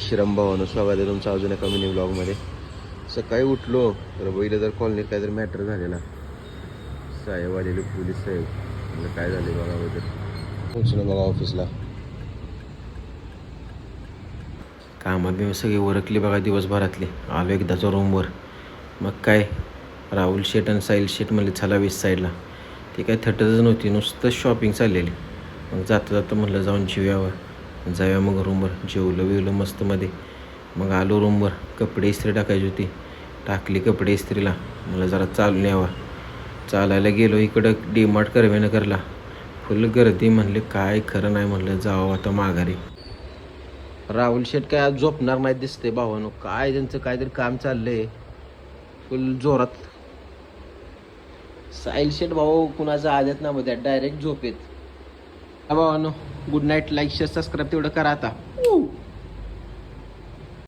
श्रीराम भावानं स्वागत आहे तुमचं अजून एका मिनी ब्लॉगमध्ये. सकाळी उठलो तर बघितलं तर कॉलनीत काहीतरी मॅटर झालेला. साहेब आलेले, पोलीस साहेब. म्हणजे काय झाले बघा वगैरे. पोचलो बघा ऑफिसला. कामात मी सगळी ओरखली बघा दिवसभरातली. आलो एकदाचा रूमवर. मग काय राहुल शेट आणि साहिल शेट म्हणले चला वेस्ट साईडला. ती काय थटतच नव्हती, नुसतं शॉपिंग चाललेली. मग जाता जाता म्हटलं जाऊन जेवावं. जाऊया मग रूमवर. जेवलं बिवलं मस्तमध्ये. मग आलो रूमवर. कपडे इस्त्री टाकायची होती, टाकली कपडे इस्त्रीला. मला जरा चालून यावं. चालायला गेलो इकडं डीमार्ट करवेनगरला. फुल गर्दी. म्हणले काय खरं नाही, म्हणलं जावं आता माघारी. राहुल शेट काय आज झोपणार नाही दिसते भावानो. काय त्यांचं काहीतरी काम चाललंय फुल जोरात. साहिल शेट भाऊ कुणाचा आदत ना मध्ये डायरेक्ट झोपेत. भावानो good night. Like share subscribe तेवढं करा आता.